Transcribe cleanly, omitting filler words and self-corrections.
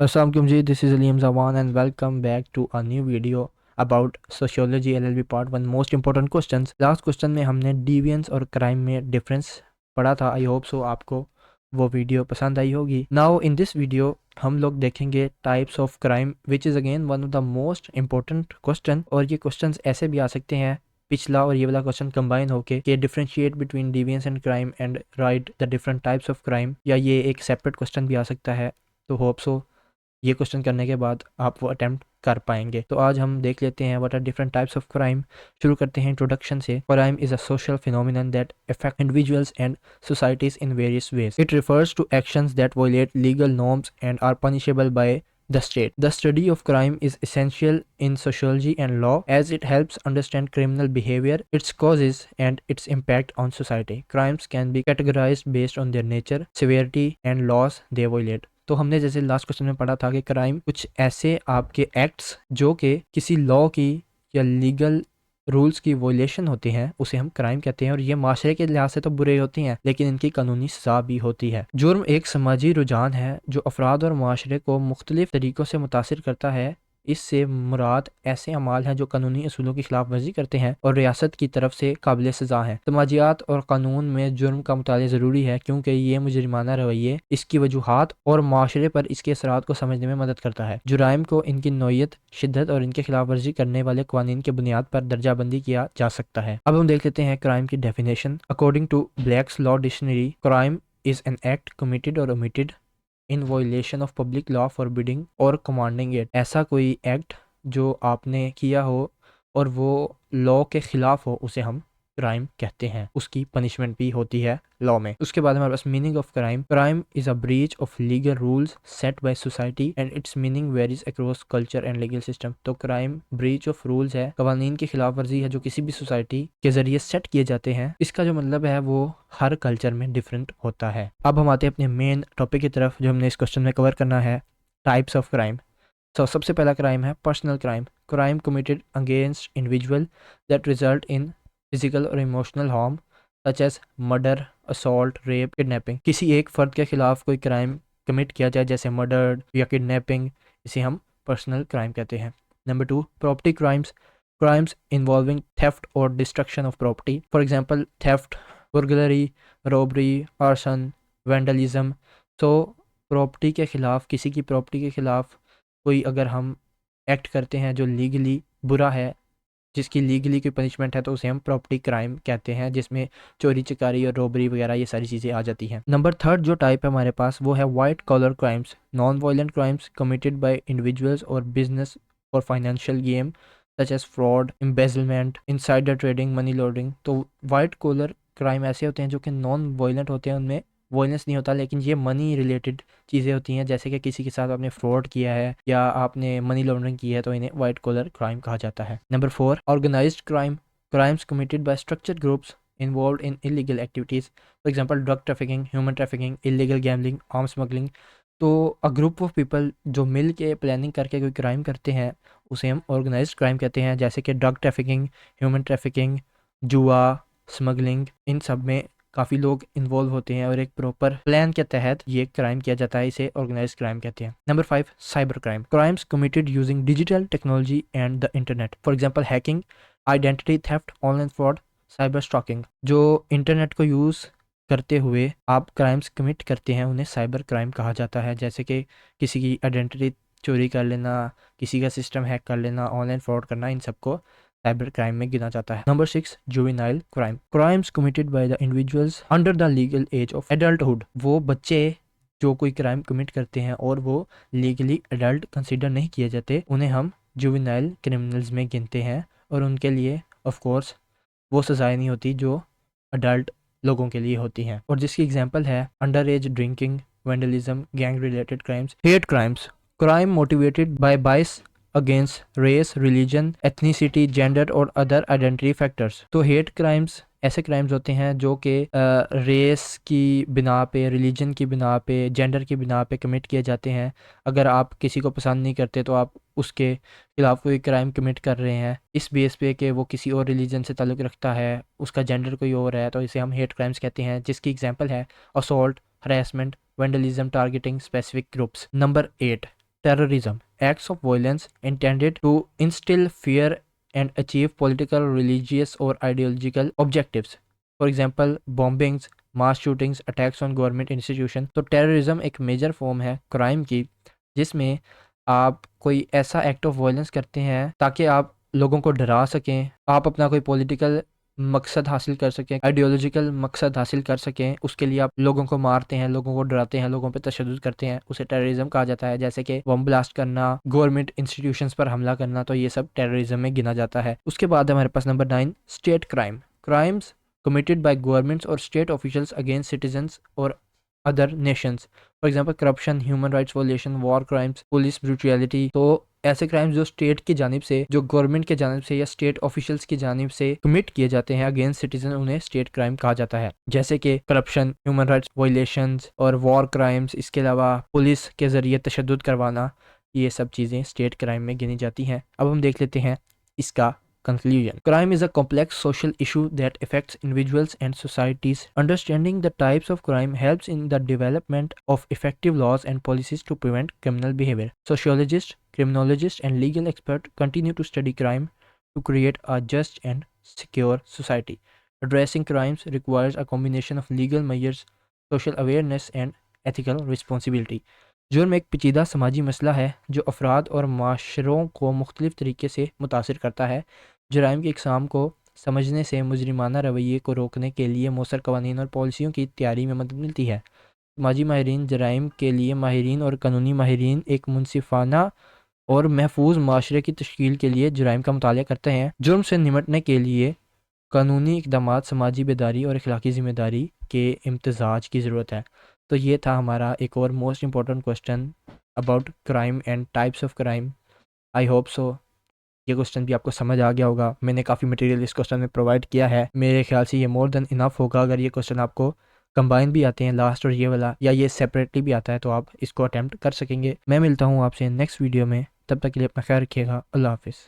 Assalamualaikum ji, this is Aliam Zawan and welcome back to a new video about Sociology LLB Part 1 Most Important Questions। Last question में हमने deviance और crime में difference पढ़ा था। I hope so आपको वो video पसंद आई होगी। नाउ इन दिस वीडियो हम लोग देखेंगे types of crime which is again one of the most important question. और ये क्वेश्चंस ऐसे भी आ सकते हैं, पिछला और ये वाला क्वेश्चन कंबाइन होके कि differentiate between deviance and crime and right the different types of crime, या ये एक सेपरेट क्वेश्चन भी आ सकता है। तो होप सो ये क्वेश्चन करने के बाद आप वो अटेम्प्ट कर पाएंगे। तो आज हम देख लेते हैं what are different types of crime. शुरू करते हैं इंट्रोडक्शन से। Crime is a social phenomenon that affect individuals and societies in various ways. It refers to actions that violate legal norms and are punishable by the state. The study of crime is essential in sociology and law as it helps understand criminal behavior, its causes, and its impact on society. Crimes can be categorized based on their nature, severity, and laws they violate. तो हमने जैसे last question में पढ़ा था कि crime कुछ ऐसे आपके एक्ट्स जो कि किसी लॉ की या लीगल रूल्स की वोलेशन होती हैं, उसे हम क्राइम कहते हैं। और ये माशरे के लिहाज से तो बुरे होती हैं, लेकिन इनकी कानूनी सजा भी होती है। जुर्म एक समाजी रुझान है जो अफराद और माशरे को मुख्तलिफ तरीक़ों से मुतासिर करता है। इससे मुराद ऐसे अमाल हैं जो कानूनी असूलों की खिलाफ वर्जी करते हैं और रियासत की तरफ से काबिल सज़ा हैं। समाजियात और कानून में जुर्म का मुताला ज़रूरी है क्योंकि ये मुजरिमाना रवैये, इसकी वजूहात और माशरे पर इसके असरात को समझने में मदद करता है। जुराइम को इनकी नौयत, शिद्दत और इनके खिलाफ वर्जी करने वाले कवानीन के बुनियाद पर दर्जाबंदी किया जा सकता है। अब हम देख लेते हैं क्राइम की definition. According to Black's law dictionary, crime is an act committed और omitted in violation of public law forbidding और कमांडिंग इट। ऐसा कोई एक्ट जो आपने किया हो और वो लॉ के खिलाफ हो, उसे हम क्राइम कहते हैं। उसकी पनिशमेंट भी होती है लॉ में। उसके बाद हमारे पास meaning of crime. Crime is a breach of legal rules set by society and its meaning varies across culture and legal system. तो क्राइम ब्रीच ऑफ रूल्स है, कवानीन की खिलाफ वर्जी है जो किसी भी सोसाइटी के जरिए सेट किए जाते हैं। इसका जो मतलब है वो हर कल्चर में डिफरेंट होता है। अब हम आते हैं अपने मेन टॉपिक की तरफ जो हमने इस क्वेश्चन में कवर करना है, टाइप्स ऑफ क्राइम। तो सबसे पहला क्राइम है personal crime. Crime committed against individual that result in physical और emotional harm such as murder, assault, rape, kidnapping. किसी एक फ़र्द के खिलाफ कोई क्राइम कमिट किया जाए जैसे मर्डर या किडनैपिंग, इसे हम पर्सनल क्राइम कहते हैं। Number 2, property crimes. Crimes involving theft और destruction of property, for example theft, burglary, robbery, arson, vandalism. तो प्रॉपर्टी के खिलाफ, किसी की प्रॉपर्टी के खिलाफ कोई अगर हम एक्ट करते हैं जो लीगली बुरा है, जिसकी लीगली कोई पनिशमेंट है, तो उसे हम प्रॉपर्टी क्राइम कहते हैं, जिसमें चोरी चकारी और रॉबरी वगैरह ये सारी चीज़ें आ जाती हैं। नंबर 3 जो टाइप है हमारे पास वो है white collar crimes, non violent crimes committed by individuals और बिजनेस और financial game such as fraud, embezzlement, insider trading, money laundering. तो वाइट कॉलर क्राइम ऐसे होते हैं जो कि नॉन वायलेंट होते हैं, उनमें वायलेंस नहीं होता, लेकिन ये मनी रिलेटेड चीज़ें होती हैं, जैसे कि किसी के साथ आपने फ्रॉड किया है या आपने मनी लॉन्ड्रिंग की है, तो इन्हें वाइट कॉलर क्राइम कहा जाता है। Number 4, organised crime. Crimes committed by structured groups involved in illegal activities, for example drug trafficking, human trafficking, illegal gambling, arms smuggling। तो अ ग्रुप ऑफ पीपल जो मिल के प्लानिंग करके कोई क्राइम करते हैं, उसे हम ऑर्गेनाइज्ड क्राइम कहते हैं, जैसे कि ड्रग ट्रैफिकिंग, ह्यूमन ट्रैफिकिंग, जुआ, स्मगलिंग। इन सब में काफ़ी लोग इन्वॉल्व होते हैं और एक प्रॉपर प्लान के तहत ये क्राइम किया जाता है, इसे ऑर्गेनाइज क्राइम कहते हैं। Number 5, cyber crime. Crimes committed using digital technology and the internet, for example hacking, identity theft, online fraud, cyber stalking. जो इंटरनेट को यूज़ करते हुए आप क्राइम्स कमिट करते हैं, उन्हें साइबर क्राइम कहा जाता है, जैसे कि किसी की आइडेंटिटी चोरी कर लेना, किसी का सिस्टम हैक कर लेना, ऑनलाइन फ्रॉड करना, इन सबको साइबर क्राइम में गिना जाता है। Number 6, juvenile crime. Crimes committed by the individuals under the legal age of adulthood. वो बच्चे जो कोई क्राइम कमिट करते हैं और वो लीगली एडल्ट कंसिडर नहीं किए जाते, उन्हें हम जुवेनाइल क्रिमिनल्स में गिनते हैं, और उनके लिए ऑफ कोर्स वो सजाएं नहीं होती जो अडल्ट लोगों के लिए होती हैं। और जिसकी एग्जांपल है under age drinking, vandalism, gang related crimes. Hate crimes. Crime motivated by bias against race, religion, ethnicity, gender और अदर आइडेंटिटी फैक्टर्स। तो हेट क्राइम्स ऐसे क्राइम्स होते हैं जो कि रेस की बिना पे, रिलीजन की बिना पे, जेंडर की बिना पे कमिट किए जाते हैं। अगर आप किसी को पसंद नहीं करते तो आप उसके खिलाफ कोई क्राइम कमिट कर रहे हैं इस बेस पे कि वो किसी और रिलीजन से ताल्लुक़ रखता है, उसका जेंडर कोई और है, तो इसे हम हेट क्राइम्स कहते हैं, जिसकी एग्जांपल है assault, harassment, vandalism, targeting specific groups. Number 8, terrorism, acts of violence intended to instill fear and achieve political, religious, or ideological objectives. For example, bombings, mass shootings, attacks on government institution. तो terrorism एक major form है crime की, जिसमें आप कोई ऐसा act of violence करते हैं ताकि आप लोगों को डरा सकें, आप अपना कोई पॉलिटिकल मकसद हासिल कर सकें, आइडियोलॉजिकल मकसद हासिल कर सकें, उसके लिए आप लोगों को मारते हैं, लोगों को डराते हैं, लोगों पे तशद्दुद करते हैं, उसे टेररिज्म कहा जाता है। जैसे कि बम ब्लास्ट करना, गवर्नमेंट इंस्टीट्यूशंस पर हमला करना, तो ये सब टेररिज्म में गिना जाता है। उसके बाद हमारे पास number 9, state crime, crimes committed by governments or state officials against citizens or other nations. For example, corruption, human rights violation, war crimes, police brutality। तो ऐसे क्राइम्स जो स्टेट की जानिब से, जो गवर्नमेंट के जानिब से या स्टेट ऑफिशियल्स की जानिब से कमिट किए जाते हैं अगेंस्ट सिटीजन, उन्हें स्टेट क्राइम कहा जाता है। जैसे कि करप्शन, ह्यूमन राइट्स वायलेशंस और वॉर क्राइम्स। इसके अलावा पुलिस के ज़रिए तशद्दुद करवाना, ये सब चीज़ें स्टेट क्राइम में गिनी जाती हैं। अब हम देख लेते हैं इसका conclusion. Crime is a complex social issue that affects individuals and societies. Understanding the types of crime helps in the development of effective laws and policies to prevent criminal behavior. Sociologists, criminologists, and legal experts continue to study crime to create a just and secure society. Addressing crimes requires a combination of legal measures, social awareness, and ethical responsibility. जुर्म एक पेचीदा समाजी मसला है जो अफराद और माशरों को मुख्तलिफ तरीके से मुतासर करता है। जराइम की इकसाम को समझने से मुजरिमाना रवैये को रोकने के लिए मौसर कवानीन और पॉलिसियों की तैयारी में मदद मिलती है। समाजी माहिरीन, जराइम के लिए माहिरीन और कानूनी माहिरीन एक मुनसिफाना और महफूज माशरे की तश्कील के लिए जराइम का मुताला करते हैं। जुर्म से निमटने के लिए कानूनी इक़दामात, समाजी बेदारी और अखलाकी ज़िम्मेदारी के इम्तजाज की ज़रूरत है। तो ये था हमारा एक और most important question about crime and types of crime. I hope so ये क्वेश्चन भी आपको समझ आ गया होगा। मैंने काफ़ी मटेरियल इस क्वेश्चन में प्रोवाइड किया है। मेरे ख्याल से ये मोर देन इनफ होगा। अगर ये क्वेश्चन आपको कंबाइन भी आते हैं लास्ट और ये वाला, या ये सेपरेटली भी आता है, तो आप इसको अटैम्प्ट कर सकेंगे। मैं मिलता हूँ आपसे नेक्स्ट वीडियो में, तब तक के लिए अपना ख्याल रखिएगा। अल्लाह हाफिज़।